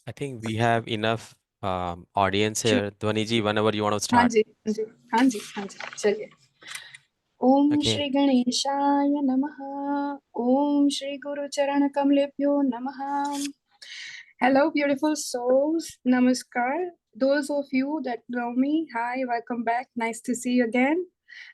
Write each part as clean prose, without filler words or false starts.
I think we have enough audience Sure. here. Dwaniji, whenever you want to हाँ start. जी, हाँ जी, हाँ जी, हाँ जी, चलिए। ओम Okay. श्री गणेशाय नमः। ओम श्री गुरु चरण कमलेभ्यो नमः। Hello, beautiful souls. Namaskar. Those of you that know me, hi, welcome back. Nice to see you again.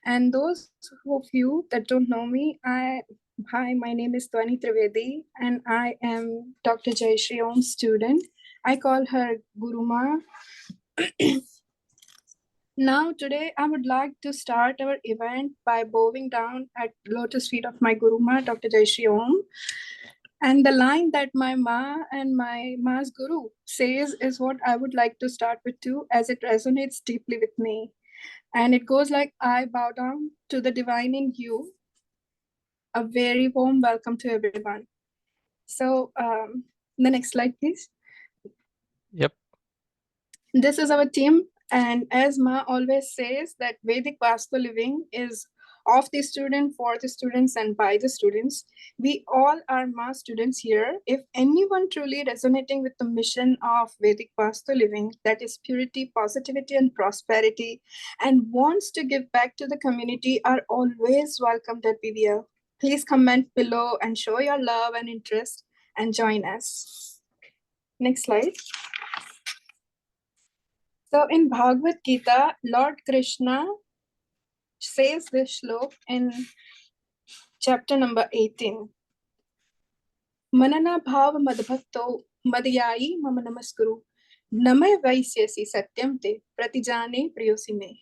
And those of you that don't know me, hi, my name is Twani Trivedi, and I am Dr. Jayshree Om's student. I call her Guruma. Now, today, I would like to start our event by bowing down at lotus feet of my Guruma, Dr. Jayshree Om. And the line that my Ma and my Ma's Guru says is what I would like to start with too, as it resonates deeply with me. And it goes like, I bow down to the divine in you. A very warm welcome to everyone. So, the next slide, please. Yep. This is our team, and as Ma always says, that Vedic Vastu living is of the student, for the students, and by the students. We all are Ma students here. If anyone truly resonating with the mission of Vedic Vastu living, that is purity, positivity, and prosperity, and wants to give back to the community, are always welcomed at BVL. Please comment below and show your love and interest and join us. Next slide. So in Bhagavad Gita, Lord Krishna says this shlok in chapter number 18. Manana bhav madbhakto madhyayi mama namaskuru namay vaisyasi satyam te pratijane priyosime.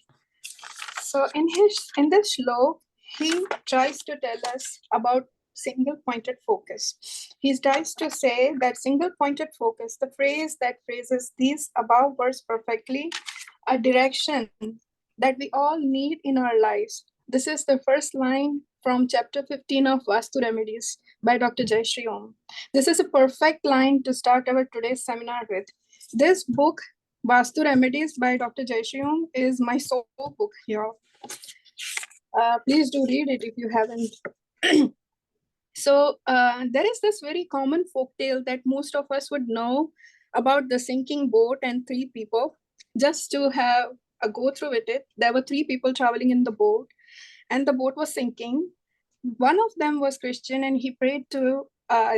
So in this shlok, he tries to tell us about single pointed focus. He tries to say that single pointed focus, the phrase that phrases these above words perfectly, a direction that we all need in our lives. This is the first line from chapter 15 of Vastu Remedies by Dr. Jayshree Om. This is a perfect line to start our today's seminar with. This book, Vastu Remedies by Dr. Jayshree Om, is my soul book here. Please do read it if you haven't. So there is this very common folk tale that most of us would know about the sinking boat and three people. Just to have a go through with it, there were three people traveling in the boat, and the boat was sinking. One of them was Christian, and he prayed to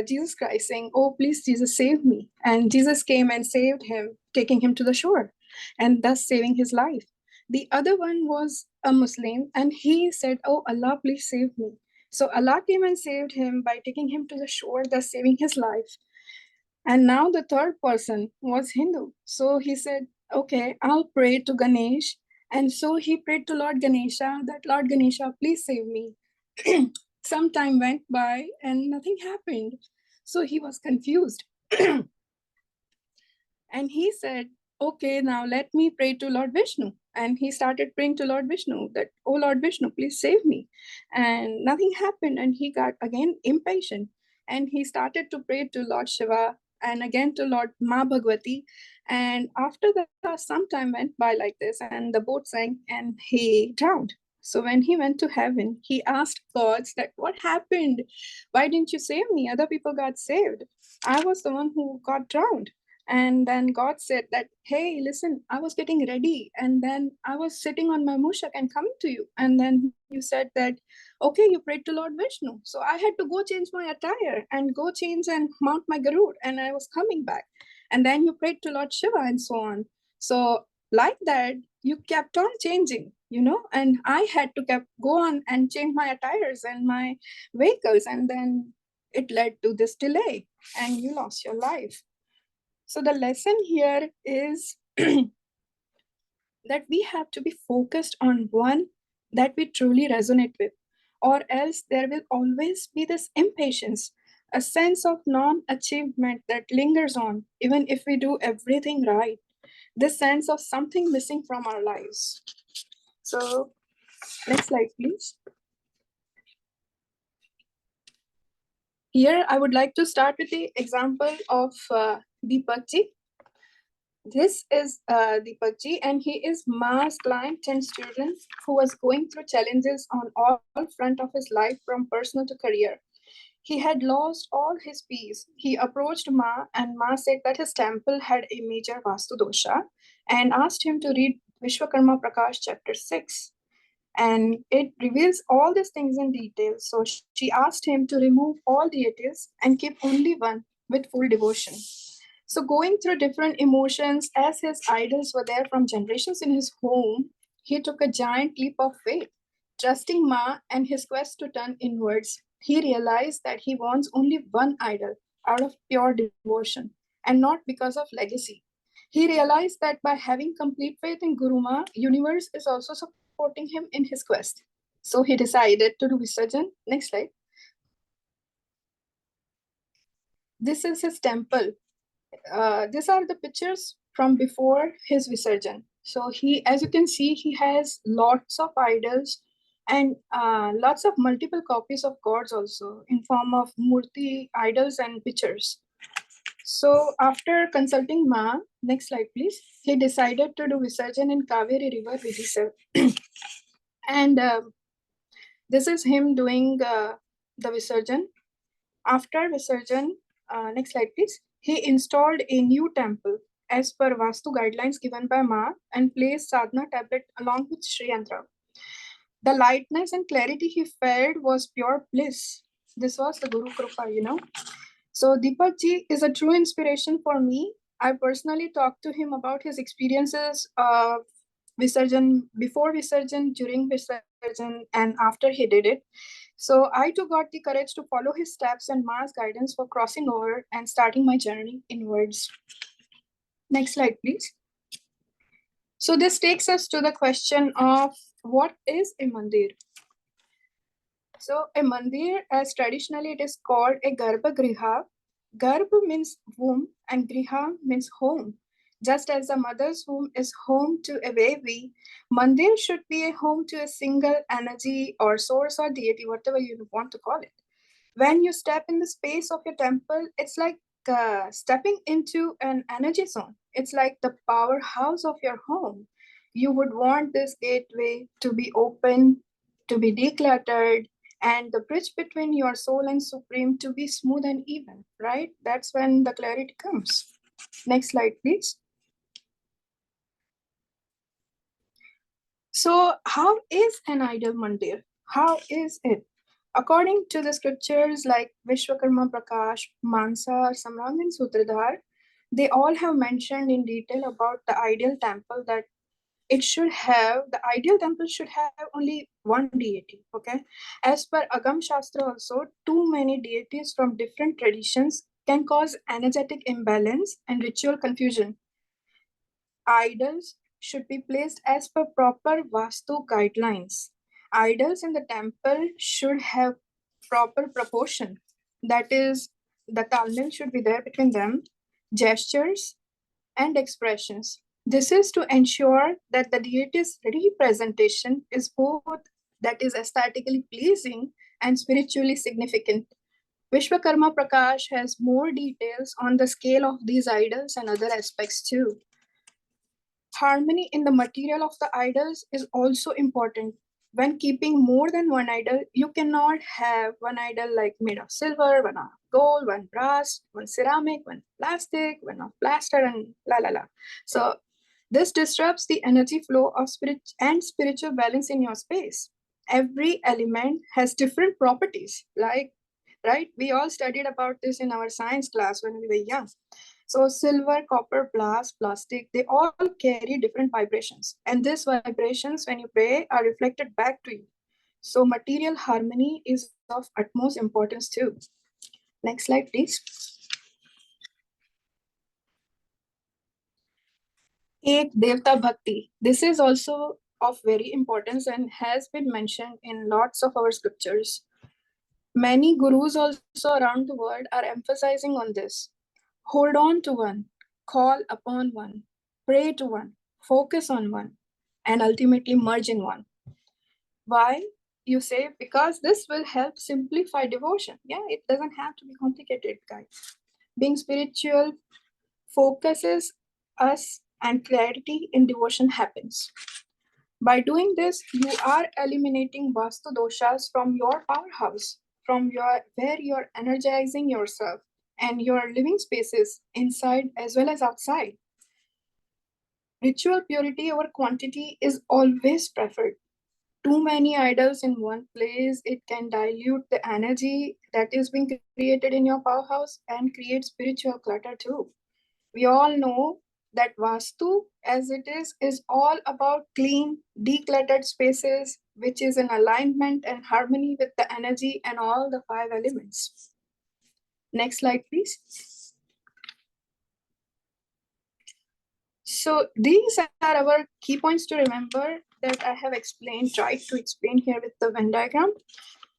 Jesus Christ, saying, "Oh, please, Jesus, save me." And Jesus came and saved him, taking him to the shore, and thus saving his life. The other one was a Muslim, and he said, "Oh, Allah, please save me." So Allah came and saved him by taking him to the shore, thus saving his life. And now the third person was Hindu. So he said, "Okay, I'll pray to Ganesh." And so he prayed to Lord Ganesha that, "Lord Ganesha, please save me." Some time went by and nothing happened. So he was confused. And he said, "Okay, now let me pray to Lord Vishnu." And he started praying to Lord Vishnu that, "Oh Lord Vishnu, please save me." And nothing happened. And he got again impatient. And he started to pray to Lord Shiva and again to Lord Ma Bhagwati. And after that, some time went by like this, and the boat sank and he drowned. So when he went to heaven, he asked gods that, "What happened? Why didn't you save me? Other people got saved. I was the one who got drowned." And then God said that, "Hey, listen, I was getting ready, and then I was sitting on my mushak and coming to you. And then you said that, okay, you prayed to Lord Vishnu. So I had to go change my attire and go change and mount my Garud, and I was coming back. And then you prayed to Lord Shiva and so on. So like that, you kept on changing, and I had to go on and change my attires and my vehicles. And then it led to this delay, and you lost your life." So the lesson here is that we have to be focused on one that we truly resonate with, or else there will always be this impatience, a sense of non-achievement that lingers on, even if we do everything right, this sense of something missing from our lives. So next slide, please. Here, I would like to start with the example of Deepak ji. This is Deepak ji, and he is Ma's client and student who was going through challenges on all front of his life, from personal to career. He had lost all his peace. He approached Ma, and Ma said that his temple had a major Vastu dosha and asked him to read Vishwakarma Prakash chapter 6. And it reveals all these things in detail. So she asked him to remove all deities and keep only one with full devotion. So going through different emotions as his idols were there from generations in his home, he took a giant leap of faith. Trusting Ma and his quest to turn inwards, he realized that he wants only one idol out of pure devotion and not because of legacy. He realized that by having complete faith in Guru Ma, universe is also supporting him in his quest. So he decided to do Visarjan. Next slide. This is his temple. These are the pictures from before his Visarjan. So he, as you can see, he has lots of idols and lots of multiple copies of gods also in form of murti, idols and pictures. So after consulting Ma, next slide please, he decided to do Visarjan in Kaveri River Vidhisar. And this is him doing the Visarjan. After Visarjan, next slide please, he installed a new temple as per Vastu guidelines given by Ma and placed sadhana tablet along with Sri Yantra. The lightness and clarity he felt was pure bliss. This was the Guru Krupa, you know. So Deepak ji is a true inspiration for me. I personally talked to him about his experiences Visarjan, before Visarjan, during Visarjan, and after he did it. So I too got the courage to follow his steps and Ma's guidance for crossing over and starting my journey inwards. Next slide, please. So this takes us to the question of what is a mandir? So a mandir, as traditionally it is called a garbhagriha. Garbh means womb and griha means home. Just as a mother's womb is home to a baby, mandir should be a home to a single energy or source or deity, whatever you want to call it. When you step in the space of your temple, it's like stepping into an energy zone. It's like the powerhouse of your home. You would want this gateway to be open, to be decluttered, and the bridge between your soul and supreme to be smooth and even, right? That's when the clarity comes. Next slide, please. So, how is an ideal mandir? How is it? According to the scriptures like Vishwakarma Prakash, Mansa, Samram, and Sutradhar, they all have mentioned in detail about the ideal temple that the ideal temple should have only one deity, okay? As per Agam Shastra also, too many deities from different traditions can cause energetic imbalance and ritual confusion. Idols should be placed as per proper Vastu guidelines. Idols in the temple should have proper proportion. That is, the talmil should be there between them, gestures, and expressions. This is to ensure that the deity's representation is both that is aesthetically pleasing and spiritually significant. Vishwakarma Prakash has more details on the scale of these idols and other aspects too. Harmony in the material of the idols is also important. When keeping more than one idol, you cannot have one idol like made of silver, one of gold, one brass, one ceramic, one plastic, one of plaster, and la la la. So this disrupts the energy flow of spirit and spiritual balance in your space. Every element has different properties, like right? We all studied about this in our science class when we were young. So silver, copper, glass, plastic, they all carry different vibrations. And these vibrations, when you pray, are reflected back to you. So material harmony is of utmost importance too. Next slide, please. Ek Devta Bhakti. This is also of very importance and has been mentioned in lots of our scriptures. Many gurus also around the world are emphasizing on this. Hold on to one, call upon one, pray to one, focus on one, and ultimately merge in one. Why? You say, because this will help simplify devotion. Yeah, it doesn't have to be complicated, guys. Being spiritual focuses us and clarity in devotion happens. By doing this, you are eliminating Vastu doshas from your powerhouse. from where you're energizing yourself and your living spaces inside as well as outside. Ritual purity over quantity is always preferred. Too many idols in one place, it can dilute the energy that is being created in your powerhouse and create spiritual clutter too. We all know that Vastu, as it is all about clean, decluttered spaces, which is in alignment and harmony with the energy and all the 5 elements. Next slide, please. So these are our key points to remember that I have tried to explain here with the Venn diagram.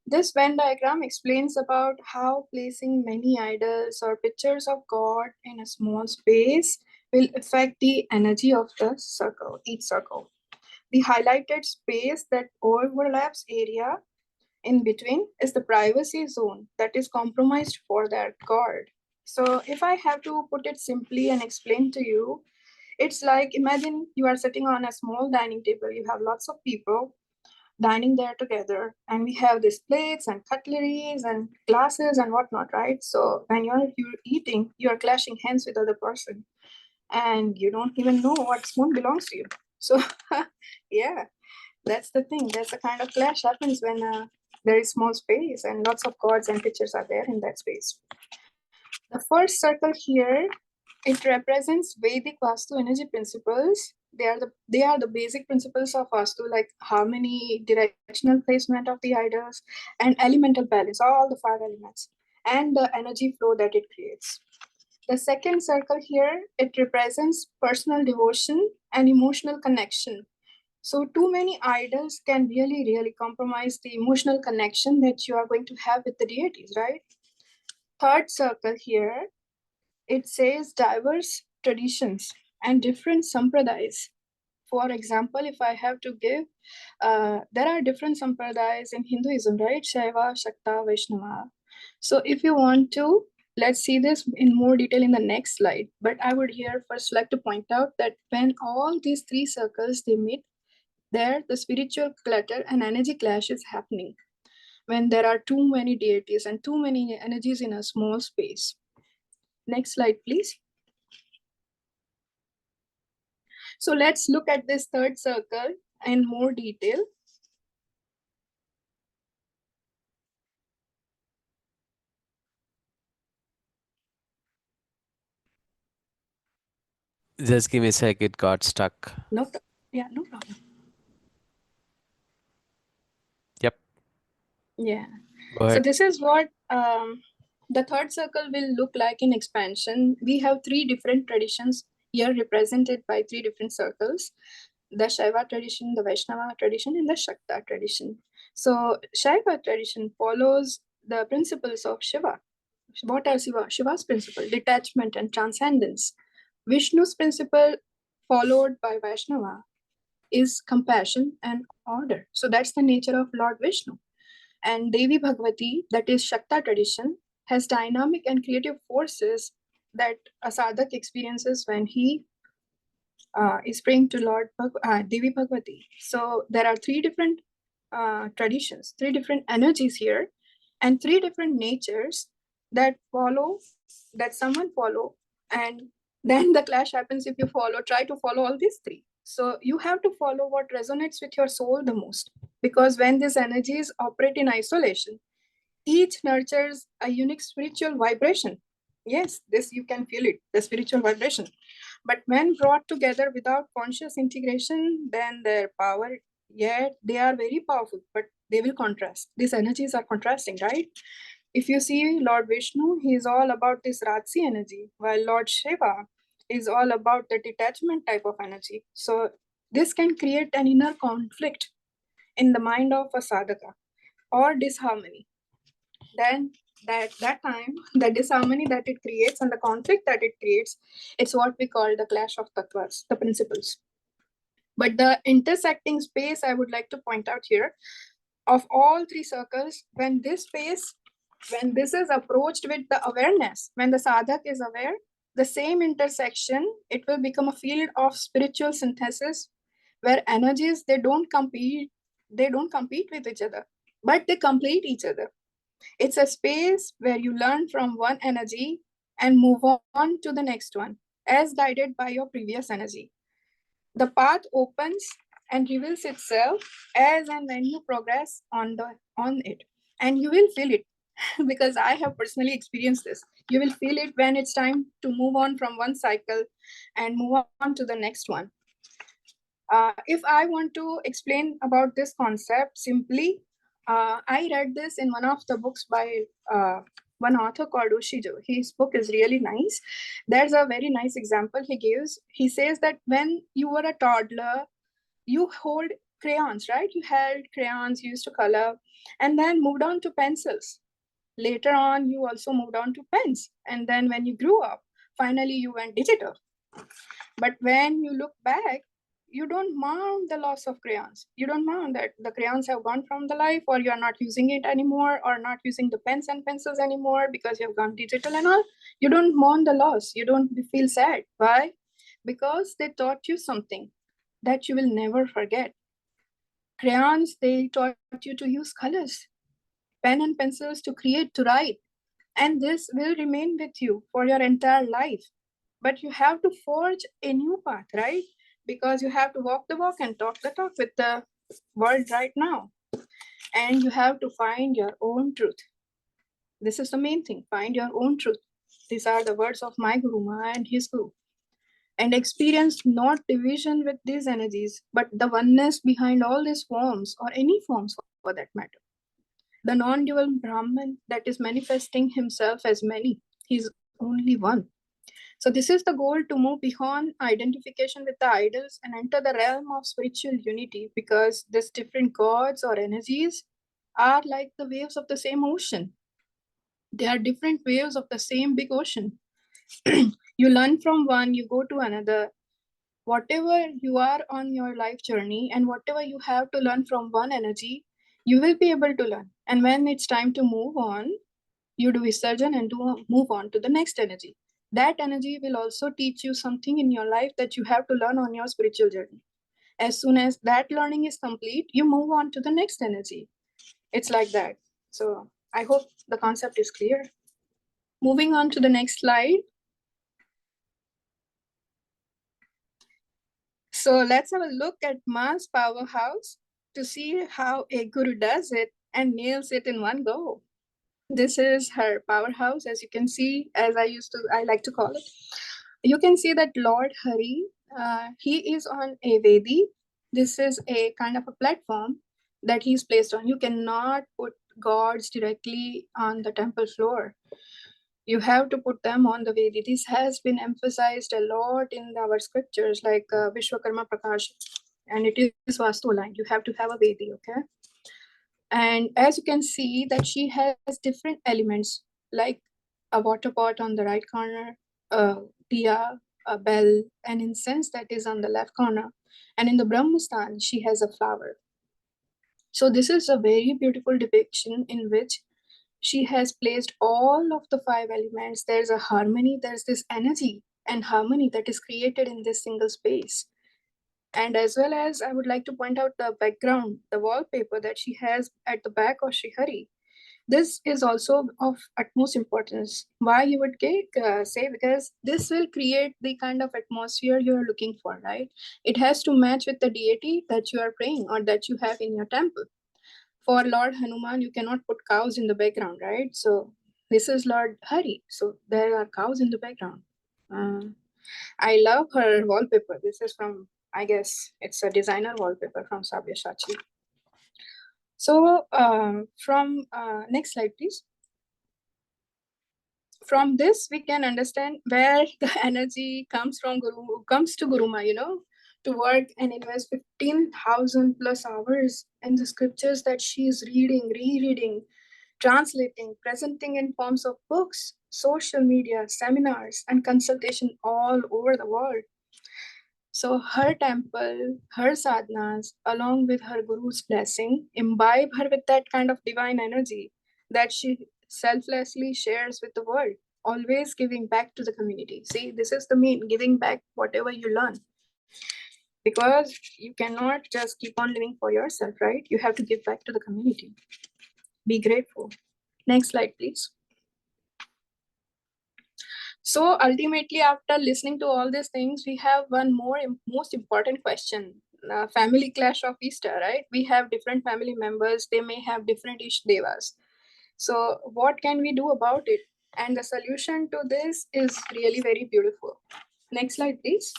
This Venn diagram explains about how placing many idols or pictures of God in a small space will affect the energy of the circle, each circle. The highlighted space that overlaps area in between is the privacy zone that is compromised for that God. So if I have to put it simply and explain to you, it's like imagine you are sitting on a small dining table, you have lots of people dining there together, and we have these plates and cutleries and glasses and whatnot, right? So when you're eating, you're clashing hands with other person and you don't even know what spoon belongs to you. So yeah, that's the thing. That's the kind of clash happens when there is small space and lots of cards and pictures are there in that space. The first circle here, it represents Vedic Vastu energy principles. They are the basic principles of Vastu, like harmony, directional placement of the idols, and elemental balance, all the 5 elements, and the energy flow that it creates. The second circle here, it represents personal devotion and emotional connection. So too many idols can really, really compromise the emotional connection that you are going to have with the deities, right? Third circle here, it says diverse traditions and different sampradayas. For example, if I have to give, there are different sampradayas in Hinduism, right? Shaiva, Shakta, Vaishnava. So if you want to, let's see this in more detail in the next slide. But I would here first like to point out that when all these 3 circles, they meet, there the spiritual clutter and energy clash is happening when there are too many deities and too many energies in a small space. Next slide, please. So let's look at this third circle in more detail. Just give me a sec. It got stuck. No, yeah, no problem. Yep. Yeah. Go So ahead. this is what the third circle will look like in expansion. We have 3 different traditions here represented by 3 different circles: the Shaiva tradition, the Vaishnava tradition, and the Shakta tradition. So Shaiva tradition follows the principles of Shiva. What are Shiva's principle? Detachment and transcendence. Vishnu's principle, followed by Vaishnava, is compassion and order. So that's the nature of Lord Vishnu. And Devi Bhagavati, that is Shakta tradition, has dynamic and creative forces that a sadhak experiences when he is praying to Devi Bhagavati. So there are 3 different traditions, 3 different energies here, and 3 different natures that someone follow, and then the clash happens if you try to follow all these 3. So you have to follow what resonates with your soul the most, because when these energies operate in isolation, each nurtures a unique spiritual vibration. Yes, this you can feel it, the spiritual vibration. But when brought together without conscious integration, then their power, yet they are very powerful, but they will contrast. These energies are contrasting, right? If you see Lord Vishnu, he is all about this Rajsi energy, while Lord Shiva is all about the detachment type of energy. So this can create an inner conflict in the mind of a sadhaka or disharmony. Then that time, the disharmony that it creates and the conflict that it creates, it's what we call the clash of tattvas, the principles. But the intersecting space I would like to point out here, of all 3 circles, when this is approached with the awareness, when the sadhak is aware, the same intersection, it will become a field of spiritual synthesis where energies, they don't compete with each other, but they complete each other. It's a space where you learn from one energy and move on to the next one, as guided by your previous energy. The path opens and reveals itself as and when you progress on it. And you will feel it because I have personally experienced this. You will feel it when it's time to move on from one cycle and move on to the next one. If I want to explain about this concept simply, I read this in one of the books by one author called Ushijo. His book is really nice. There's a very nice example he gives. He says that when you were a toddler, you hold crayons, right? You held crayons, you used to color, and then moved on to pencils. Later on, you also moved on to pens. And then when you grew up, finally you went digital. But when you look back, you don't mourn the loss of crayons. You don't mourn that the crayons have gone from the life, or you are not using it anymore, or not using the pens and pencils anymore because you have gone digital and all. You don't mourn the loss. You don't feel sad. Why? Because they taught you something that you will never forget. Crayons, they taught you to use colors, pen and pencils to create, to write. And this will remain with you for your entire life. But you have to forge a new path, right? Because you have to walk the walk and talk the talk with the world right now. And you have to find your own truth. This is the main thing, find your own truth. These are the words of my Guru Ma and his Guru. And experience not division with these energies, but the oneness behind all these forms, or any forms for that matter. The non-dual Brahman that is manifesting himself as many. He's only one. So this is the goal, to move beyond identification with the idols and enter the realm of spiritual unity, because these different gods or energies are like the waves of the same ocean. They are different waves of the same big ocean. You learn from one, you go to another. Whatever you are on your life journey and whatever you have to learn from one energy, you will be able to learn. And when it's time to move on, you do Visarjan and move on to the next energy. That energy will also teach you something in your life that you have to learn on your spiritual journey. As soon as that learning is complete, you move on to the next energy. It's like that. So I hope the concept is clear. Moving on to the next slide. So let's have a look at Ma's powerhouse to see how a guru does it and nails it in one go. This is her powerhouse, as you can see, as I like to call it. You can see that Lord Hari, he is on a Vedi. This is a kind of a platform that he's placed on. You cannot put gods directly on the temple floor. You have to put them on the Vedi. This has been emphasized a lot in our scriptures, like Vishwakarma Prakash, and it is Vastu aligned. You have to have a Vedi, okay? And as you can see that she has different elements, like a water pot on the right corner, a diya, a bell, an incense that is on the left corner. And in the Brahmastan, she has a flower. So this is a very beautiful depiction in which she has placed all of the 5 elements. There's a harmony, there's this energy and harmony that is created in this single space. And as well as I would like to point out the background, the wallpaper that she has at the back of Sri Hari. This is also of utmost importance. Why you would say? Because this will create the kind of atmosphere you're looking for, right? It has to match with the deity that you are praying or that you have in your temple. For Lord Hanuman, you cannot put cows in the background, right? So this is Lord Hari. So there are cows in the background. I love her wallpaper. This is from, I guess, it's a designer wallpaper from Sabyasachi. So from next slide, please. From this, we can understand where the energy comes from. Comes to Guruma, to work and invest 15,000 plus hours in the scriptures that she is reading, rereading, translating, presenting in forms of books, social media, seminars, and consultation all over the world. So her temple, her sadhanas, along with her guru's blessing, imbibe her with that kind of divine energy that she selflessly shares with the world, always giving back to the community. See, this is the mean, giving back whatever you learn. Because you cannot just keep on living for yourself, right? You have to give back to the community. Be grateful. Next slide, please. So ultimately, after listening to all these things, we have one more most important question. Family clash of Easter, right? We have different family members. They may have different ish devas. So what can we do about it? And the solution to this is really very beautiful. Next slide, please.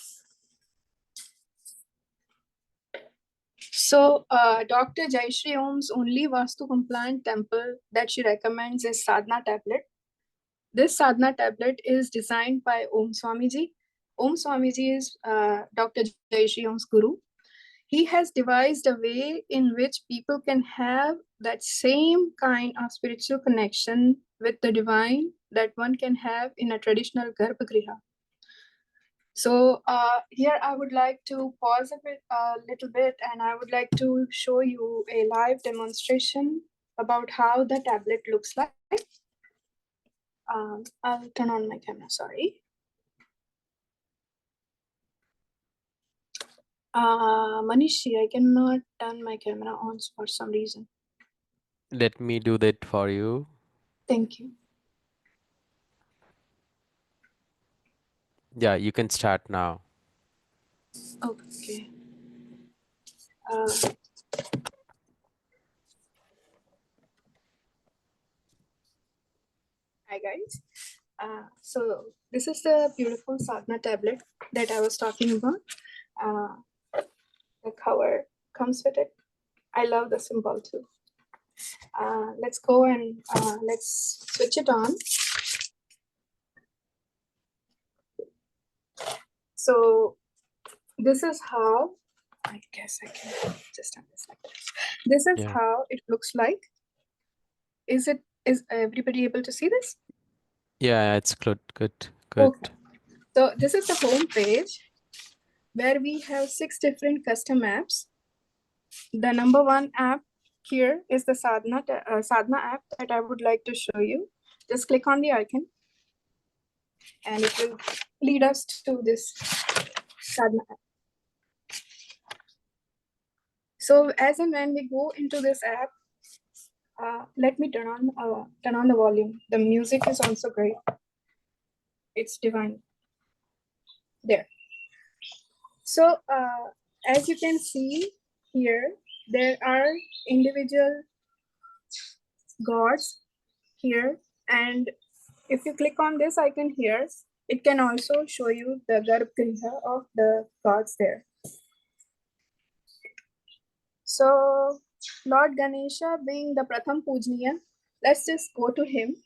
So Dr. Jayshree Om's only Vastu compliant temple that she recommends is Sadhana tablet. This sadhana tablet is designed by Om Swamiji. Om Swamiji is Dr. Jayshree Om's guru. He has devised a way in which people can have that same kind of spiritual connection with the divine that one can have in a traditional Garbhagriha. So here I would like to pause a little bit, and I would like to show you a live demonstration about how the tablet looks like. I'll turn on my camera, sorry. Manishi, I cannot turn my camera on for some reason. Let me do that for you. Thank you. Yeah, you can start now. Okay. Hi guys. So this is the beautiful sadhana tablet that I was talking about. The cover comes with it. I love the symbol too. Let's go and let's switch it on. So this is how, I guess I can just turn this like this. This is Yeah. how it looks like. Is everybody able to see this? Yeah, it's good. Okay. So this is the home page where we have 6 different custom apps. The number 1 app here is the Sadhana app that I would like to show you. Just click on the icon and it will lead us to this Sadhana app. So as and when we go into this app, let me turn on the volume. The music is also great. It's divine. There. So as you can see here, there are individual gods here, and if you click on this icon here, it can also show you the Garbhagriha of the gods there. So Lord Ganesha being the Pratham Pujniya, let's just go to him.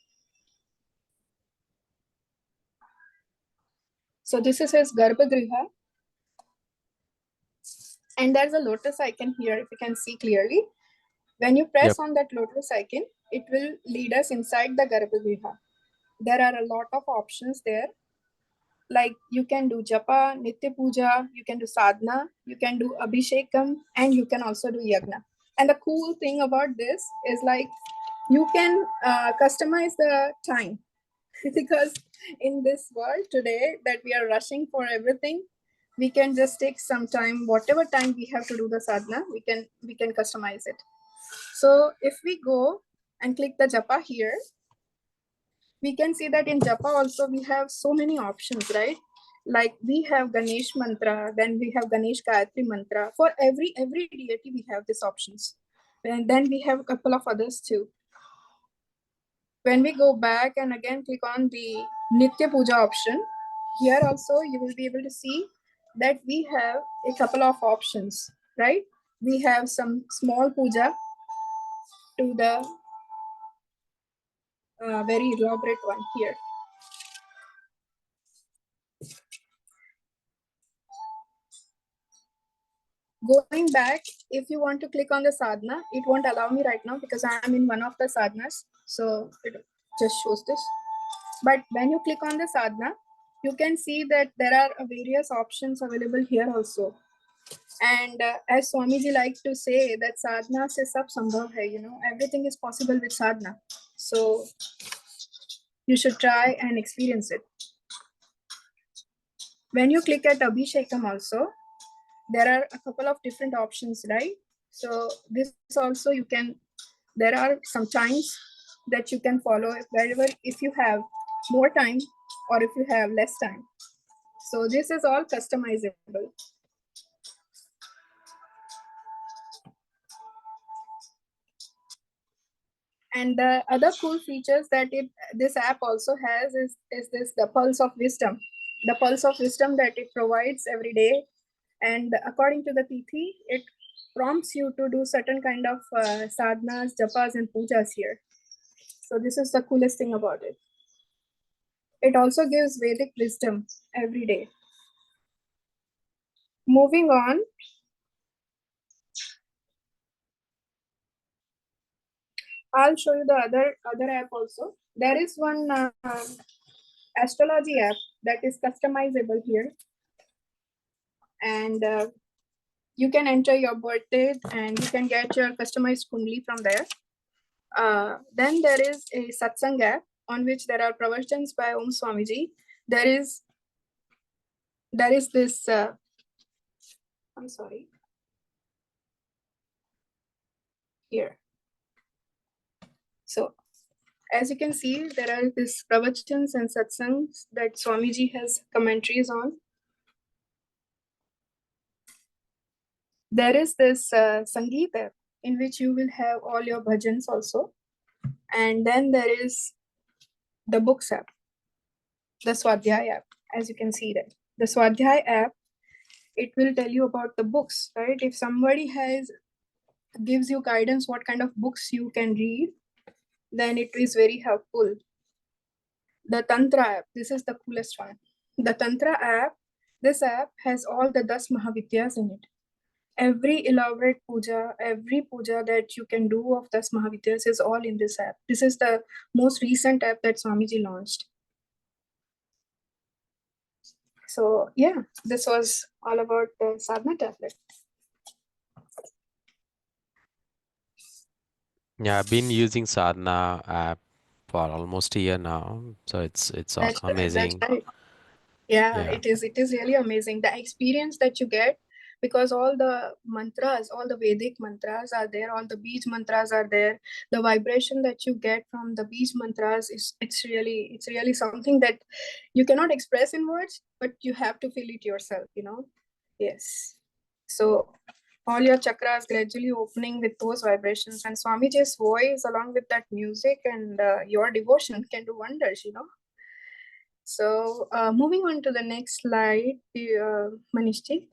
So this is his Garbhagriha. And there's a lotus icon here, if you can see clearly. When you press on that lotus icon, it will lead us inside the Garbhagriha. There are a lot of options there. Like you can do japa, nitya puja, you can do sadhana, you can do abhishekam, and you can also do yagna. And the cool thing about this is like you can customize the time because in this world today that we are rushing for everything, we can just take some time, whatever time we have to do the sadhana, we can customize it. So if we go and click the japa here, we can see that in japa also we have so many options, right? Like we have Ganesh mantra, then we have Ganesh Gayatri mantra. For every deity we have these options. And then we have a couple of others too. When we go back and again click on the Nitya Puja option, here also you will be able to see that we have a couple of options, right? We have some small puja to the very elaborate one here. Going back, if you want to click on the sadhana, it won't allow me right now because I am in one of the sadhanas. So it just shows this. But when you click on the sadhana, you can see that there are various options available here also. And as Swamiji likes to say that sadhana se sab sambhav hai, everything is possible with sadhana. So you should try and experience it. When you click at Abhishekam also, there are a couple of different options, right? So this also you can, there are some times that you can follow wherever, if you have more time or if you have less time. So this is all customizable. And the other cool features that this app also has is this, the pulse of wisdom. The pulse of wisdom that it provides every day. And according to the Tithi, it prompts you to do certain kind of sadhanas, japas, and pujas here. So this is the coolest thing about it. It also gives Vedic wisdom every day. Moving on, I'll show you the other app also. There is one astrology app that is customizable here, and you can enter your birth date and you can get your customized kundli from there. Then there is a satsang app on which there are pravachans by Om Swamiji. There is this. I'm sorry. Here. So as you can see, there are these pravachans and satsangs that Swamiji has commentaries on. There is this Sangeet app in which you will have all your bhajans also. And then there is the books app, the Swadhyay app, as you can see there. The Swadhyay app, it will tell you about the books, right? If somebody gives you guidance what kind of books you can read, then it is very helpful. The Tantra app, this is the coolest one. The Tantra app, this app has all the 10 Mahavidyas in it. Every elaborate puja, every puja that you can do of 10 Mahavidyas is all in this app. This is the most recent app that Swamiji launched. So yeah, this was all about the sadhana tablet. Yeah, I've been using Sadhana app for almost a year now, so it's That's amazing. right. Yeah, Yeah. it is really amazing. The experience that you get, because all the mantras, all the Vedic mantras are there, all the Beej mantras are there. The vibration that you get from the Beej mantras it's really something that you cannot express in words, but you have to feel it yourself, you know. Yes. So all your chakras gradually opening with those vibrations, and Swamiji's voice along with that music and your devotion can do wonders, you know. So moving on to the next slide, Manishji,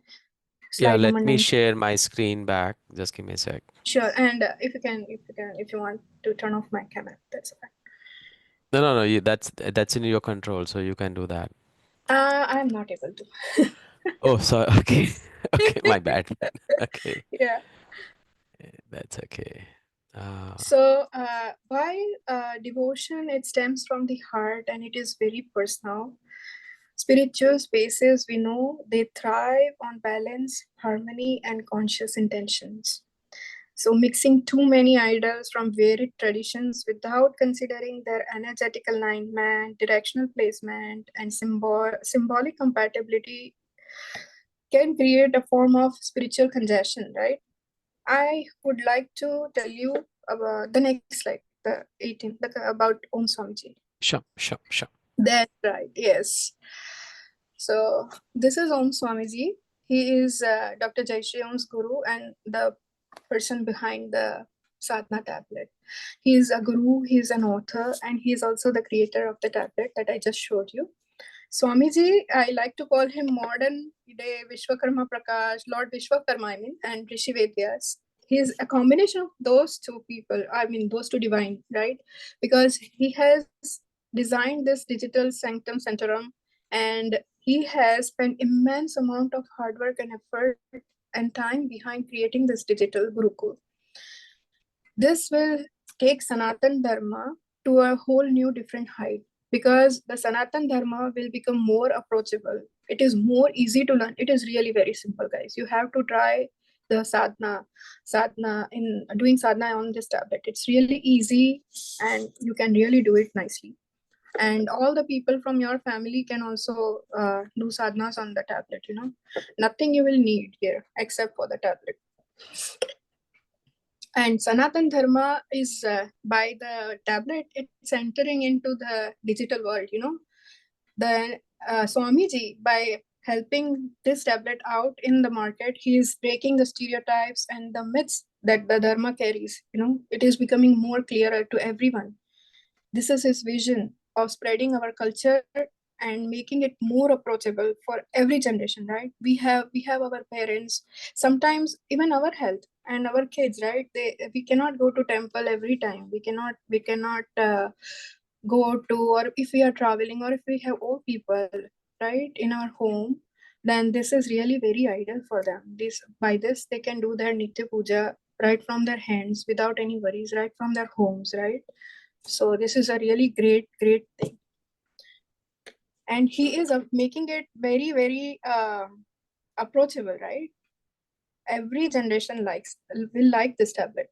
Yeah, slide number let me 9. share my screen back. Just give me a sec. Sure, and if you want to turn off my camera, that's fine. No, that's in your control, so you can do that. I'm not able to. Oh, so okay. Okay, my bad. Okay. Yeah. That's okay. Uh, So while devotion, it stems from the heart and it is very personal. Spiritual spaces, we know, they thrive on balance, harmony, and conscious intentions. So, mixing too many idols from varied traditions without considering their energetic alignment, directional placement, and symbolic compatibility can create a form of spiritual congestion, right? I would like to tell you about the next slide, the 18, about Om Swamiji. sure. That's right, yes. So this is Om Swamiji. He is Dr. Jayshree Om's guru and the person behind the sadhana tablet. He is a guru, he is an author, and he is also the creator of the tablet that I just showed you. Swamiji, I like to call him modern day Vishwakarma Prakash, Lord Vishwakarma, I mean, and Rishi Vedyas. He's a combination of those two people, I mean, those two divine, right? Because he has designed this digital sanctum sanctorum, and he has spent immense amount of hard work and effort and time behind creating this digital Gurukul. This will take Sanatan Dharma to a whole new different height, because the Sanatan Dharma will become more approachable. It is more easy to learn. It is really very simple, guys. You have to try the sadhana in doing sadhana on this tablet. It's really easy and you can really do it nicely. And all the people from your family can also do sadhanas on the tablet, you know. Nothing you will need here except for the tablet. And Sanatan Dharma is by the tablet, it's entering into the digital world, you know. The Swamiji, by helping this tablet out in the market, he is breaking the stereotypes and the myths that the Dharma carries. You know, it is becoming more clearer to everyone. This is his vision of spreading our culture and making it more approachable for every generation, right? We have our parents, sometimes even our health and our kids, right? We cannot go to temple every time. We cannot go to, or if we are traveling, or if we have old people, right, in our home, then this is really very ideal for them. This, by this they can do their nitya puja right from their hands without any worries, right from their homes, right? So this is a really great thing. And he is making it very approachable, right? Every generation will like this tablet,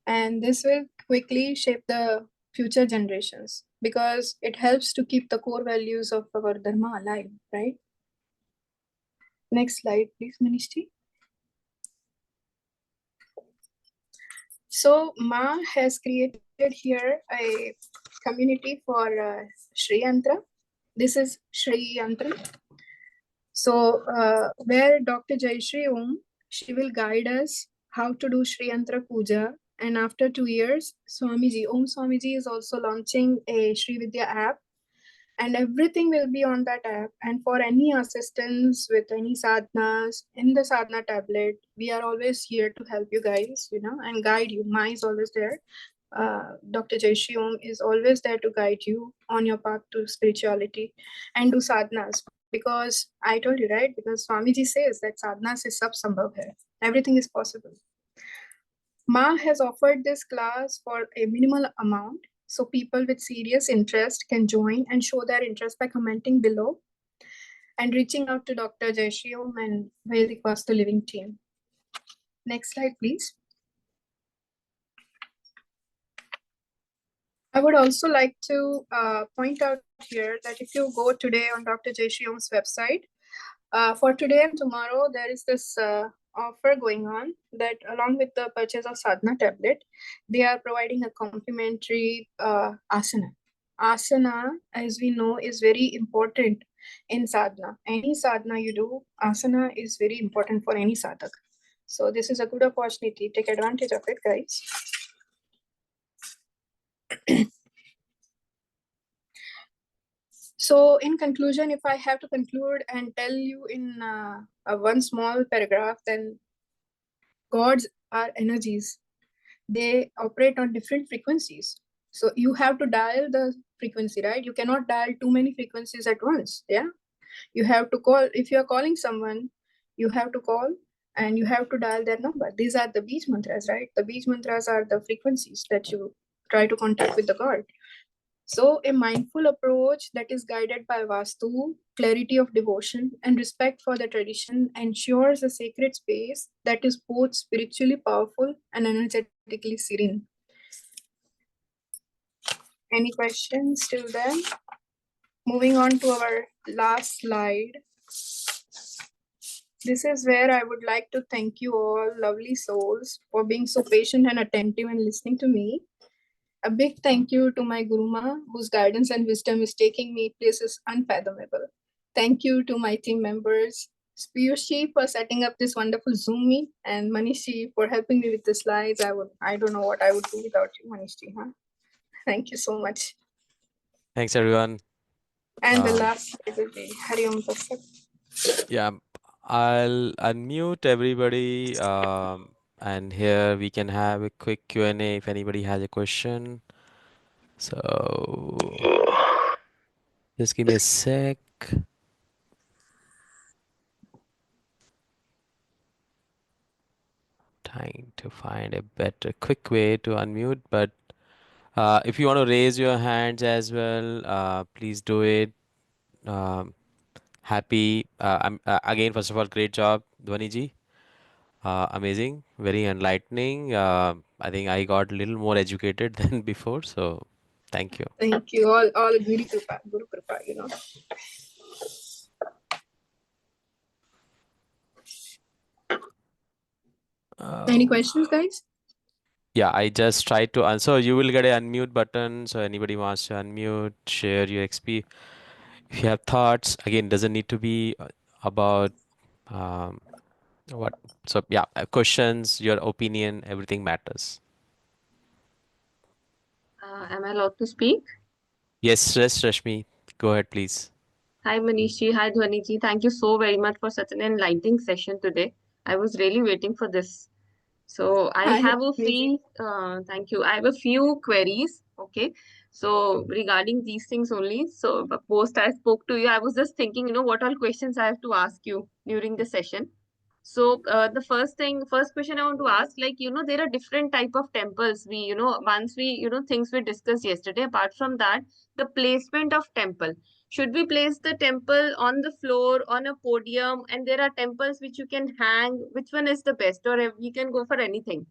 and this will quickly shape the future generations because it helps to keep the core values of our dharma alive, right? Next slide, please, Manishji. So Ma has created here a community for Shri Yantra. This is Shri Yantra. So where Dr. Jayshree Om, she will guide us how to do Shri Yantra Puja. And after 2 years, Swamiji is also launching a Shri Vidya app, and everything will be on that app. And for any assistance with any sadhanas in the sadhana tablet, we are always here to help you guys, you know, and guide you. Ma is always there. Dr. Jayshree Om is always there to guide you on your path to spirituality and do sadhanas. Because I told you, right? Because Swamiji says that sadhanas is sab sambhav hai. Everything is possible. Ma has offered this class for a minimal amount, so people with serious interest can join and show their interest by commenting below and reaching out to Dr. Jayshree Om and Vedic Vastu Living team. Next slide, please. I would also like to point out here that if you go today on Dr. Jayshree Om's website, for today and tomorrow, there is this offer going on that along with the purchase of sadhana tablet, they are providing a complimentary asana. Asana, as we know, is very important in sadhana. Any sadhana you do, asana is very important for any sadhak. So this is a good opportunity. Take advantage of it, guys. So in conclusion, if I have to conclude and tell you in one small paragraph, then gods are energies. They operate on different frequencies. So you have to dial the frequency, right? You cannot dial too many frequencies at once. Yeah. You have to call, if you are calling someone, you have to call and you have to dial their number. These are the beach mantras, right? The beach mantras are the frequencies that you try to contact with the god. So a mindful approach that is guided by Vastu, clarity of devotion, and respect for the tradition ensures a sacred space that is both spiritually powerful and energetically serene. Any questions till then? Moving on to our last slide. This is where I would like to thank you all, lovely souls, for being so patient and attentive and listening to me. A big thank you to my Guruma, whose guidance and wisdom is taking me places unfathomable. Thank you to my team members, Piyushi for setting up this wonderful Zoom meet, and Manishi for helping me with the slides. I don't know what I would do without you, Manishi. Huh? Thank you so much. Thanks, everyone. And the last slide will be Hari Om Tat Sat. Yeah, I'll unmute everybody, and here we can have a quick Q&A if anybody has a question. So just give me a sec. Trying to find a better, quick way to unmute, but if you want to raise your hands as well, please do it. Happy. Again, first of all, great job, Dhwani ji. Amazing, very enlightening. I think I got a little more educated than before, so thank you. Thank you. All Guru Kripa, you know. Any questions, guys? Yeah, I just tried to answer. You will get a unmute button. So anybody wants to unmute, share your XP. If you have thoughts, again, doesn't need to be about um, what. So yeah, questions, your opinion, everything matters. Am I allowed to speak? Yes, Rashmi, go ahead, please. Hi, Manishji. Hi, Dhwaniji. Thank you so very much for such an enlightening session today. I was really waiting for this. So I Hi, have a Niji. few, thank you. I have a few queries. Okay. So regarding these things only. So post I spoke to you, I was just thinking, what all questions I have to ask you during the session. So the first question I want to ask, like, there are different type of temples. Once we, things we discussed yesterday. Apart from that, the placement of temple. Should we place the temple on the floor, on a podium? And there are temples which you can hang. Which one is the best? Or we can go for anything?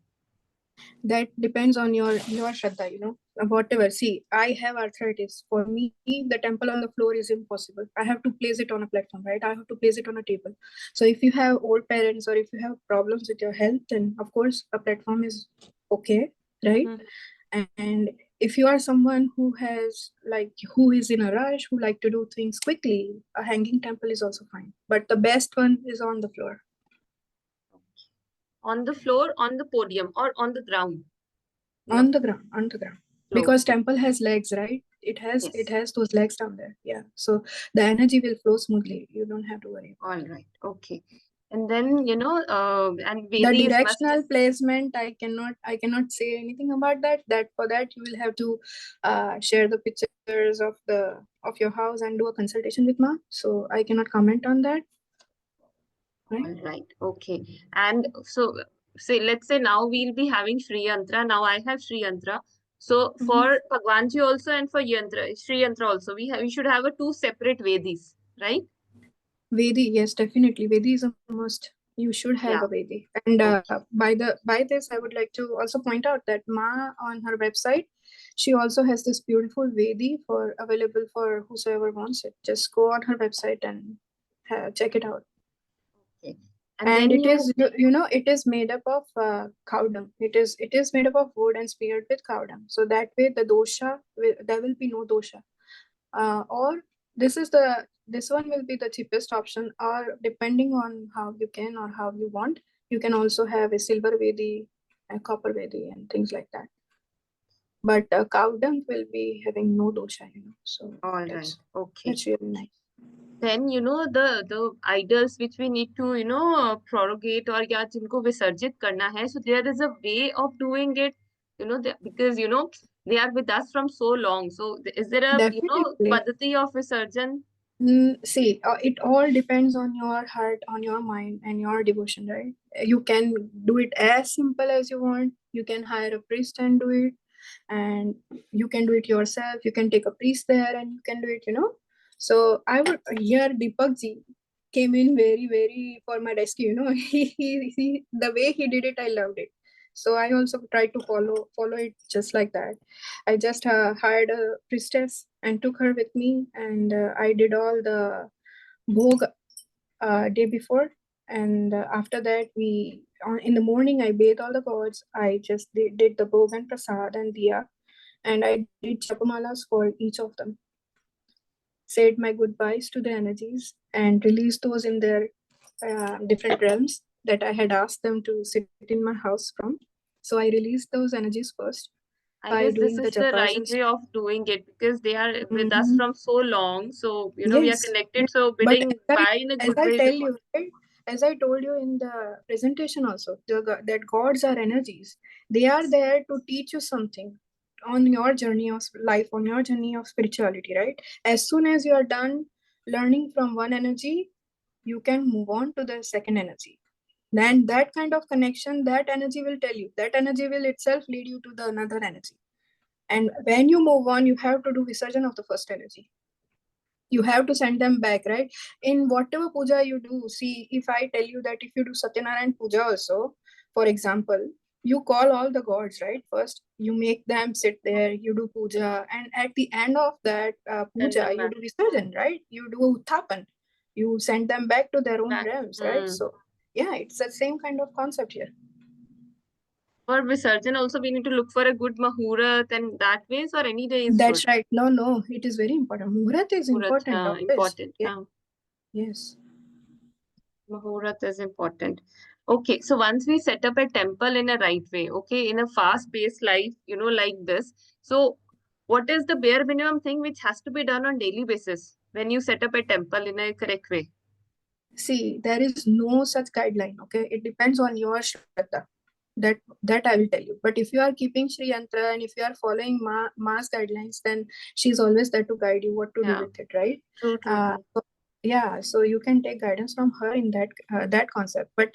That depends on your shraddha, whatever. See, I have arthritis. For me, the temple on the floor is impossible. I have to place it on a platform, right? I have to place it on a table. So if you have old parents or if you have problems with your health, then of course a platform is okay, right? And if you are someone who is in a rush, who like to do things quickly, a hanging temple is also fine, but the best one is on the floor. On the floor, on the podium, or on the ground? On the ground, on the ground. Floor. Because temple has legs, right? It Yes. has those legs down there. Yeah. So the energy will flow smoothly. You don't have to worry about All it. right. Okay. And then, and The Vedis must. directional placement, I cannot say anything about that. That for that you will have to share the pictures of your house and do a consultation with Ma. So I cannot comment on that. Right? All right. Okay. And so, say, let's say now we'll be having Sri Yantra. Now I have Sri Yantra. So for Bhagwanji also and for Yantra, Sri Yantra also, we should have a two separate Vedis, right? Vedi, yes, definitely. Vedi is a must. You should have a Yeah. Vedi. And Okay. by this, I would like to also point out that Ma on her website, she also has this beautiful Vedi for available for whosoever wants it. Just go on her website and check it out. Okay. And And then it is it is made up of cow dung. It is made up of wood and smeared with cow dung. So that way the dosha there will be no dosha. Or this one will be the cheapest option, or depending on how you can or how you want, you can also have a silver vedi, a copper vedi, and things like that. But cow dung will be having no dosha, so all right. Okay. that's really nice. Then the idols which we need to prorogate or या जिनको विसर्जित करना है, so there is a way of doing it, because they are with us from so long. So is there a Definitely. paddhati of visarjan? See, it all depends on your heart, on your mind, and your devotion, right? You can do it as simple as you want. You can hire a priest and do it, and you can do it yourself. You can take a priest there and you can do it. So I would here Deepak ji came in very, very for my rescue. The way he did it, I loved it. So I also tried to follow it just like that. I just hired a priestess and took her with me, and I did all the bhog day before. And after that, in the morning I bathed all the gods. I just did the bhog and prasad and diya, and I did japamalas for each of them. Said my goodbyes to the energies and released those in their different realms that I had asked them to sit in my house from. So I released those energies first. I guess this is the right way of doing it because they are with us from so long. So, we are Yes. connected. So, But bidding bye in a as good I way is tell important. you, right, as I told you in the presentation also, that gods are energies. They are there to teach you something on your journey of life, on your journey of spirituality, right? As soon as you are done learning from one energy, you can move on to the second energy. Then that kind of connection, that energy will tell you. That energy will itself lead you to the another energy. And when you move on, you have to do visarjan of the first energy. You have to send them back, right? In whatever puja you do, see, if I tell you that if you do Satyanarayan puja also, for example, you call all the gods, right? First you make them sit there, you do puja, and at the end of that puja you do visarjan, right? You do utthapan, you send them back to their own realms, right? So yeah, it's the same kind of concept here. For Visarjan also we need to look for a good Mahurat and that ways, or any day is That's good? right. No, it is very important. Muhurat is Mahurat, important always. important. Yeah. Yes. Mahurat is important. Okay, so once we set up a temple in a right way, okay, in a fast-paced life, like this, so what is the bare minimum thing which has to be done on daily basis when you set up a temple in a correct way? See, there is no such guideline. Okay, it depends on your Shraddha. That I will tell you. But if you are keeping Shri Yantra and if you are following mass guidelines, then she's always there to guide you what to do Yeah, with it, right? true. So, yeah, so you can take guidance from her in that concept. But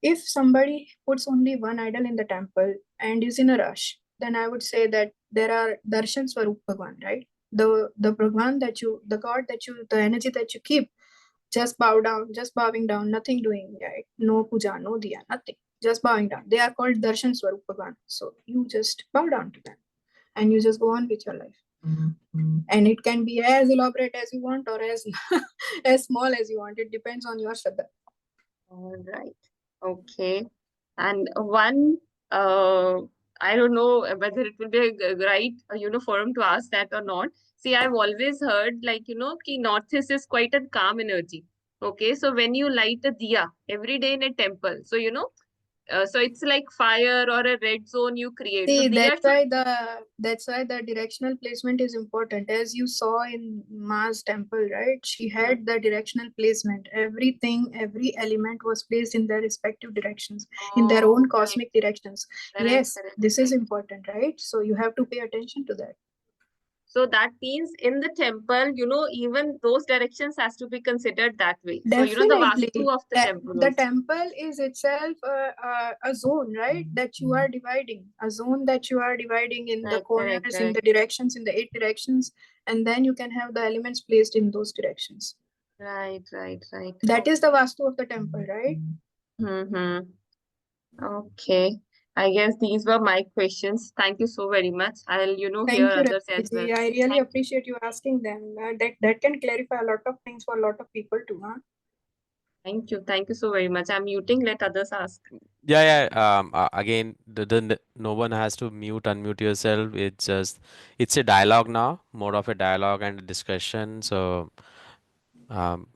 if somebody puts only one idol in the temple and is in a rush, then I would say that there are darshan swarup Bhagwan, right? The Bhagwan the God the energy that you keep, just bowing down, nothing doing, right? No puja, no diya, nothing. Just bowing down. They are called darshan swarup Bhagwan. So you just bow down to them and you just go on with your life. And it can be as elaborate as you want or as as small as you want. It depends on your shraddha. All right. Okay. And one, I don't know whether it will be a right, forum to ask that or not. See, I've always heard ki Northeast is quite a calm energy. Okay, so when you light a diya every day in a temple, so so it's like fire or a red zone you create. So See, diya should. that's why the directional placement is important. As you saw in Ma's temple, right? She had the directional placement. Everything, every element was placed in their respective directions, in their own cosmic directions. Yes, this is important, right? So you have to pay attention to that. So that means in the temple, even those directions has to be considered that way. So, the Definitely. vastu of the temple The also. temple is itself a zone, right? That you are dividing, a zone that you are dividing in the corners, in the directions, in the 8 directions, and then you can have the elements placed in those directions. Right. That is the vastu of the temple, right? Mm-hmm. Okay. I guess these were my questions. Thank you so very much. I'll, hear Thank you, others as well. Rajni. I really appreciate you asking them. That can clarify a lot of things for a lot of people too, huh? Thank you. Thank you so very much. I'm muting. Let others ask. Yeah. Again, no one has to unmute yourself. It's a dialogue now, more of a dialogue and a discussion. So, um,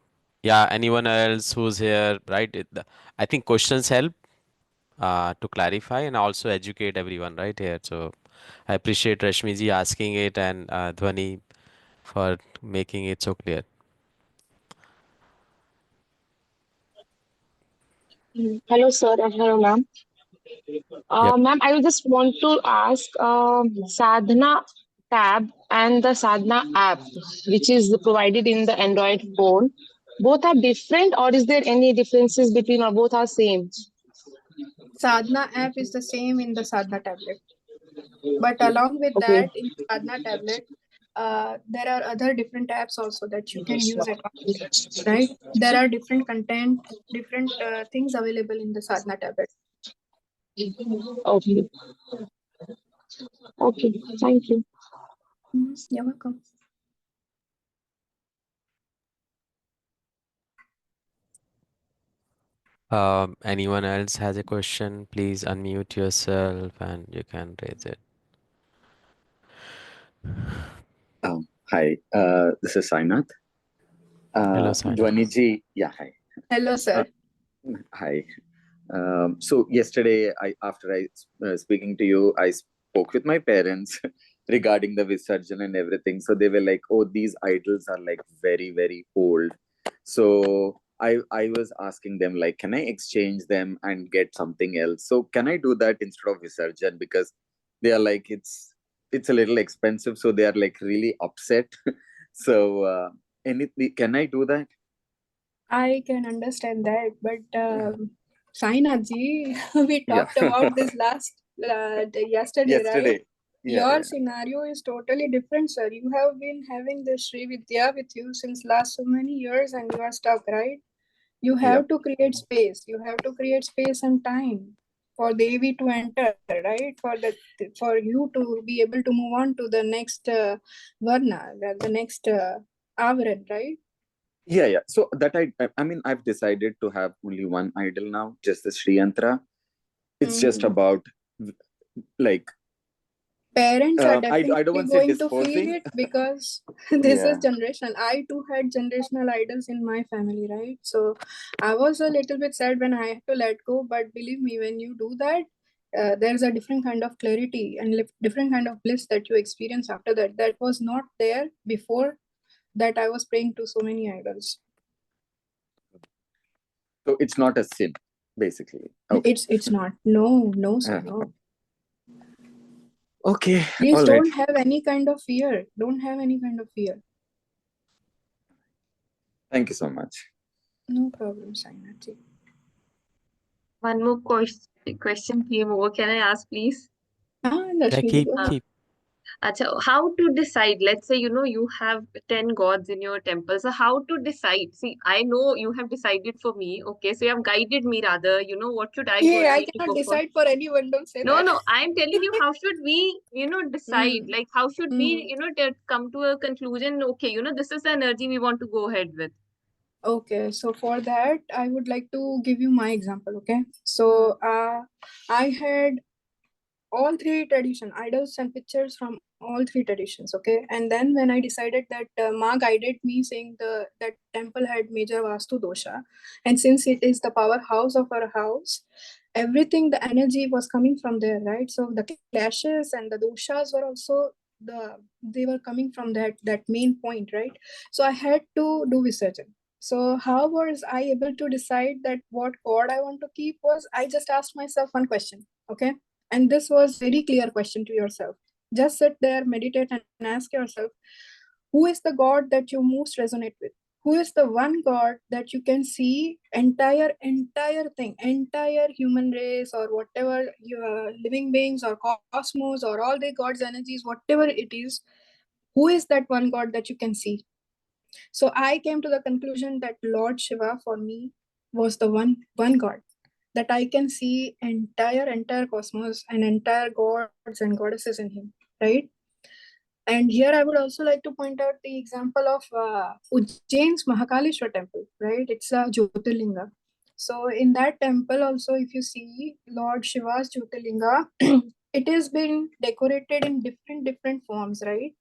yeah, anyone else who's here, right? I think questions help to clarify and also educate everyone, right here. So, I appreciate Rashmiji asking it and Dhwani for making it so clear. Hello, sir, and hello, ma'am. Yep. Ma'am, I just want to ask Sadhana tab and the Sadhana app, which is provided in the Android phone, both are different, or is there any differences between, or both are same? Sadhana app is the same in the Sadhana tablet. But along with Okay. that, in Sadhana tablet, there are other different apps also that you can use at once, right? There are different content, different things available in the Sadhana tablet. Okay. Okay. Thank you. You're welcome. Anyone else has a question, please unmute yourself and you can raise it. Hi, this is Sainath. Hello, Sainath. Dwaniji, yeah, hi. Hello, sir. Hi. So yesterday, after speaking to you, I spoke with my parents regarding the Visarjan and everything. So they were like, "Oh, these idols are like very, very old." So I was asking them like, "Can I exchange them and get something else?" So can I do that instead of Visarjan, because they are like it's a little expensive, so they are like really upset. So can I do that? I can understand that, but Sainathji, we Yeah. talked about this yesterday, right? Yesterday. Yeah, Your yeah. scenario is totally different, sir. You have been having the Sri Vidya with you since last so many years and you are stuck, right? You have Yep. to create space. You have to create space and time for Devi to enter, right? For you to be able to move on to the next Varna, the next Avaran, right? Yeah. So that I mean, I've decided to have only one idol now, just the Sri Yantra. It's just about like Parents are I don't definitely want to say going to feel disposing. it because this Yeah. is generational. I too had generational idols in my family, right? So I was a little bit sad when I had to let go, but believe me, when you do that, there's a different kind of clarity and different kind of bliss that you experience after that. That was not there before that. I was praying to so many idols. So it's not a sin, basically. Okay. It's not. No, sir, no. Okay. Please All right. don't have any kind of fear. Don't have any kind of fear. Thank you so much. No problem, Sainaji. One more question came over. Can I ask, please? Yeah, Lakshmi keep ji, go ahead. keep. Acha, how to decide? Let's say, you have 10 gods in your temple. So how to decide? See, I know you have decided for me. Okay, so you have guided me rather. What should I Hey, I need to cannot go for? decide for anyone. Don't say No, that. no, I'm telling you, how should we, decide? Mm, Like, how should we, mm. come to a conclusion? Okay, this is the energy we want to go ahead with. Okay, so for that, I would like to give you my example. Okay, Hmm. so I had all three tradition idols and pictures from all three traditions. Okay, and then when I decided that Ma guided me saying that temple had major vastu dosha, and since it is the powerhouse of our house, everything the energy was coming from there, right? So the clashes and the doshas were also they were coming from that main point, right? So I had to do visarjan. So how was I able to decide that what god I want to keep? Was I just asked myself one question. Okay, and this was very clear question to yourself. Just sit there, meditate, and ask yourself, who is the God that you most resonate with? Who is the one God that you can see entire thing, entire human race or whatever living beings or cosmos or all the God's energies, whatever it is, who is that one God that you can see? So I came to the conclusion that Lord Shiva for me was the one God that I can see entire cosmos and entire gods and goddesses in him, right? And here I would also like to point out the example of Ujjain's Mahakaleshwar temple, right? It's a Jyotirlinga. So in that temple also, if you see Lord Shiva's Jyotirlinga, it is been decorated in different forms, right?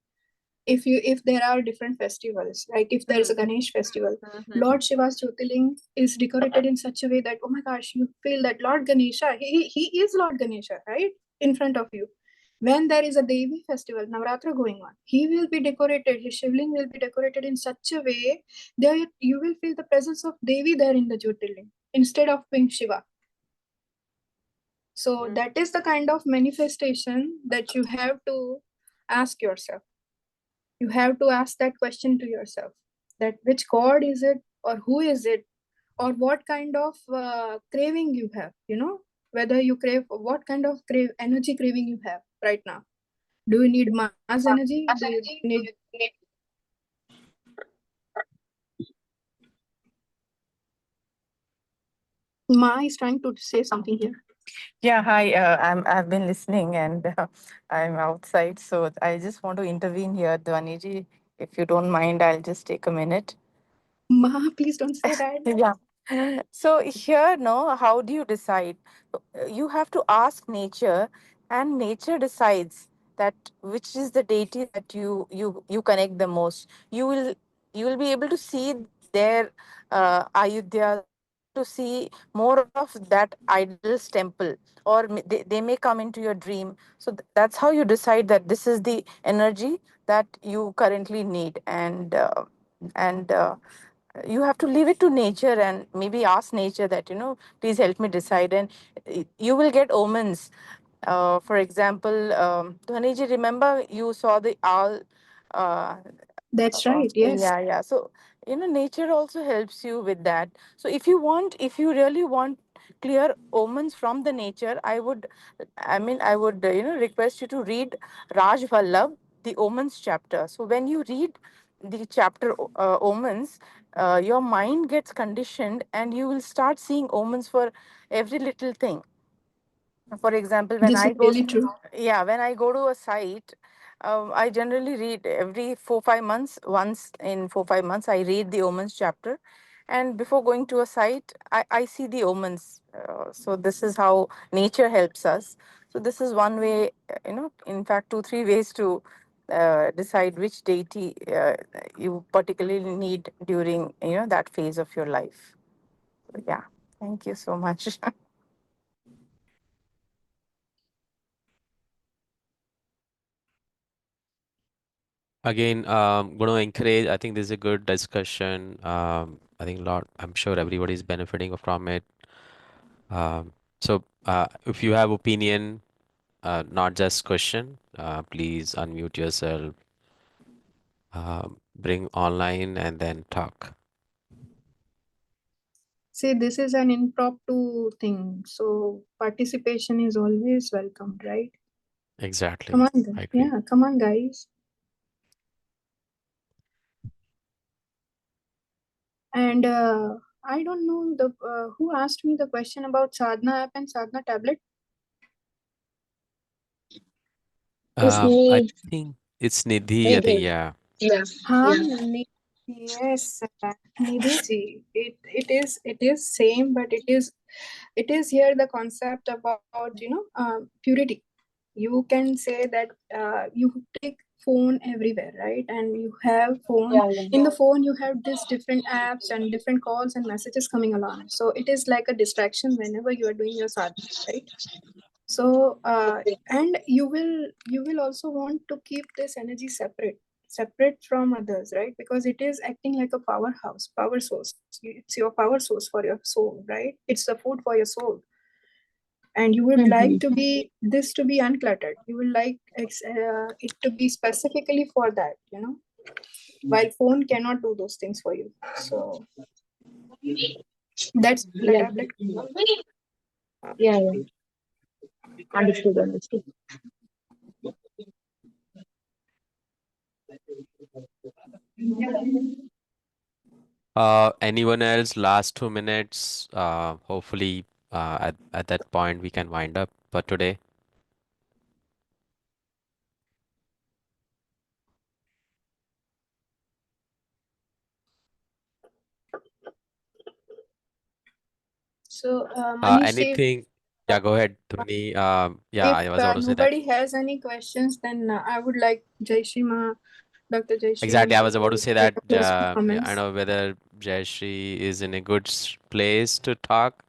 If there are different festivals, like if there is a Ganesh festival, Lord Shiva's Jyotirling is decorated in such a way that, oh my gosh, you feel that Lord Ganesha, he is Lord Ganesha, right? In front of you. When there is a Devi festival, Navratra going on, he will be decorated, his Shivling will be decorated in such a way that you will feel the presence of Devi there in the Jyotirling instead of being Shiva. So that is the kind of manifestation that you have to ask yourself. You have to ask that question to yourself, that which god is it, or who is it, or what kind of craving you have, whether you crave, what kind of energy craving you have right now. Do you need mass energy? Do you need Ma is trying to say something here. Yeah, hi. I've been listening and I'm outside, so I just want to intervene here, Dwaniji. If you don't mind, I'll just take a minute. Ma, please don't say that. Yeah. So here, no, how do you decide? You have to ask nature, and nature decides that which is the deity that you connect the most. You will be able to see their ayodhyas. You'll be able to see more of that idol's temple, or they may come into your dream. So that's how you decide that this is the energy that you currently need, and you have to leave it to nature and maybe ask nature that please help me decide, and you will get omens. For example, Dhaniji, remember you saw the owl. uh, That's right, yes. yeah. So nature also helps you with that. So if you really want clear omens from the nature, I would request you to read Raj Vallabh, the omens chapter. So when you read the chapter omens, your mind gets conditioned and you will start seeing omens for every little thing. For example, when This is I go, really true. yeah, when I go to a site, I generally read every 4 5 months. Once in 4 5 months, I read the omens chapter, and before going to a site, I see the omens. So this is how nature helps us. So this is one way, in fact, two, three ways to decide which deity you particularly need during, that phase of your life. So, yeah, thank you so much. Again, going to encourage. I think this is a good discussion. I think a lot. I'm sure everybody is benefiting from it. So, if you have opinion, not just question, please unmute yourself, bring online, and then talk. See, this is an impromptu thing, so participation is always welcomed, right? Come Exactly. on, I agree. yeah, come on, guys. And I don't know the who asked me the question about Sadhana app and Sadhana tablet. It's I me. think it's Nidhi. I think, Nidhi. yeah. Yeah. Huh? Yeah. Yes, Nidhi ji. It is same, but it is here the concept about purity. You can say that you take phone everywhere, right? And you have phone Yeah. in the phone. You have these different apps and different calls and messages coming along. So it is like a distraction whenever you are doing your sadhana, right? So and you will also want to keep this energy separate from others, right? Because it is acting like a powerhouse, power source. It's your power source for your soul, right? It's the food for your soul. And you would like to be this to be uncluttered. You would like it to be specifically for that, while phone cannot do those things for you. So that's the Yeah. tablet. Yeah. Yeah. Understood. Understood. Anyone else? Last 2 minutes. Hopefully, at that point, we can wind up for today. So Manish, Anything? Yeah, go ahead, Dhvani. Yeah, if I was about to say that. nobody has any questions, then I would like Jayshree Ma, Dr. Jayshree Exactly, Om I ji was about to to say give that. a closing Yeah, I comments. know whether Jayshree is in a good place to talk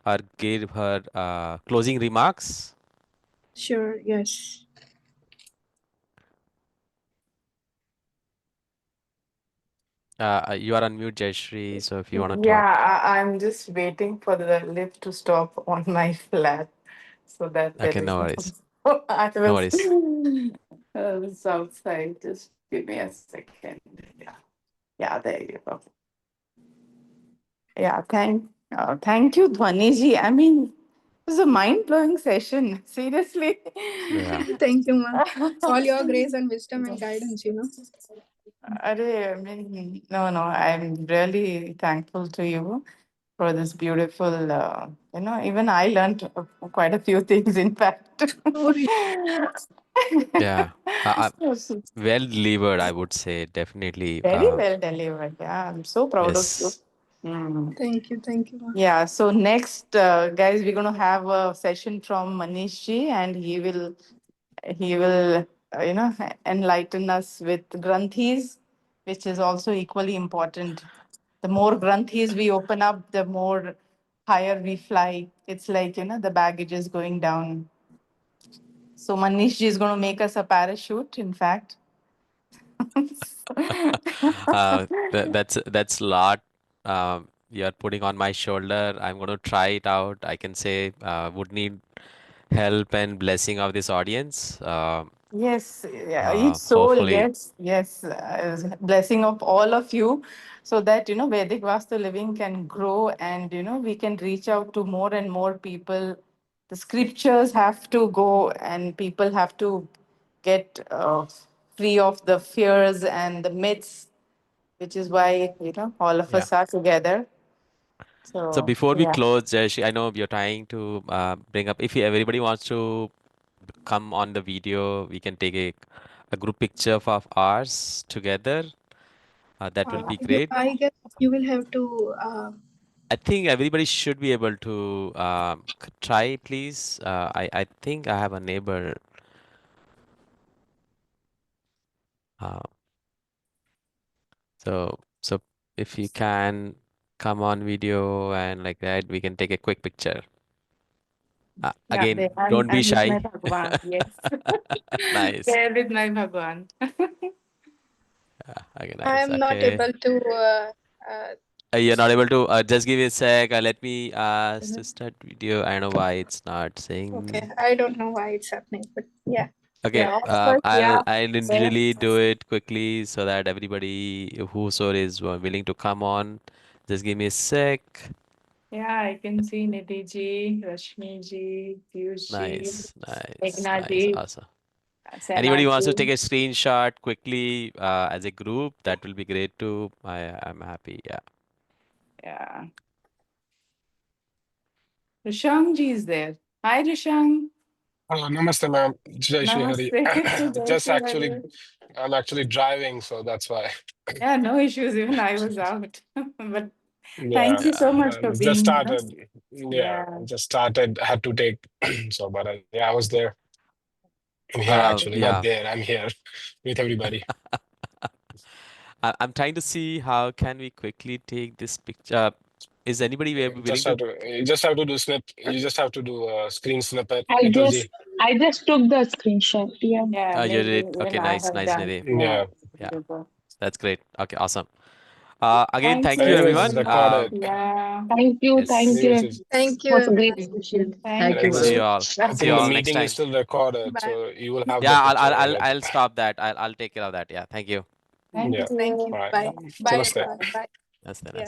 or give her closing remarks. Sure, yes. You are on mute, Jayshree. So if you want to Yeah, talk, I'm just waiting for the lift to stop on my flat so that there okay, is no no. worries, I no was, worries. I was outside. Just give me a second. Yeah, yeah, there you go. Yeah, thank you, Dhwaniji. I mean, it was a mind blowing session. Seriously. Yeah, Thank you, Ma. All your grace and wisdom and guidance. I mean, no, I'm really thankful to you for this beautiful, even I learned quite a few things, in fact. Oh, really? yeah. Yes. Well delivered, I would say, definitely. Very well delivered. Yeah, I'm so proud of you. Yes. Mm. Thank you, Ma. Yeah, so next, guys, we're going to have a session from Manish ji, and he will enlighten us with granthis, which is also equally important. The more granthis we open up, the more higher we fly. It's like, the baggage is going down. So Manish ji is going to make us a parachute, in fact. That's a lot. You're putting on my shoulder. I'm going to try it out. I can say would need help and blessing of this audience. Yes, yeah, each soul, Hopefully, yes, blessing of all of you, so that Vedic Vastu living can grow, and we can reach out to more and more people. The scriptures have to go, and people have to get free of the fears and the myths, which is why all of yeah. us are together. So So before we yeah. close, Jayesh, I know you're trying to bring up. If everybody wants to come on the video, we can take a group picture of ours together. That will be You, great. I guess you will have to I think everybody should be able to try, please. I think I have a neighbor. Uh, so if you can come on video and like that, we can take a quick picture. Yeah, Again, don't be I'm with my shy. Bhagwan. Yes. Nice. There with my Bhagwan. Okay, I nice. am not Okay. able to. Uh, You're not able to. Just give me a sec. Let me to Mhm. start video. I don't know why it's not Okay, saying. I don't know why it's happening, but yeah. Okay. Yeah, of course, yeah. I'll There. really do it quickly so that everybody whoso is willing to come on, just give me a sec. Yeah, I can see Nidhi ji, Rashmi ji, Piyush ji, Nice, nice, Meghna nice, ji, awesome. Sena Anybody wants to take ji. a screenshot quickly as a group, that will be great too. I'm happy. Yeah. Yeah. Rishang ji is there. Hi, Rishang. Namaste, ma'am. Jayshree Hari. Namaste. Jai Just Shri actually, Hari. I'm actually driving, so that's why. Yeah, no issues. Even I was out. But thank Yeah, you so Yeah. much for just being with us. started. Yeah, Yeah, just started. Had to take. So, but yeah, I was there. I'm here actually, not Yeah. there. I'm here with everybody. I'm trying to see how can we quickly take this picture. Is anybody willing Just to? have to. You just have to do snip. You just have to do a screen snippet, I Nikhilji. just I just took the screenshot. Yeah. yeah, You maybe did. Okay, even I nice, have nice, done. Nidhi. Yeah, Yeah. Yeah, super. that's great. Okay, awesome. Again, Thank thank you, you Anyways, so it's everyone. much. recorded. Yeah, Thank you. Thank Yes. Anyways, you. it's, Thank you, Was a great everyone. session. thank Thank you. you. See anyways, you all. I See you think the all Bye. next meeting is time. still recorded, Bye. so you will have the Yeah, picture in it. I'll stop that. I'll take care of that. Yeah, thank you. Thank Yeah. Thank you. you. All right. Bye. Bye, Namaste. everyone. Bye. That's the Yeah. nice.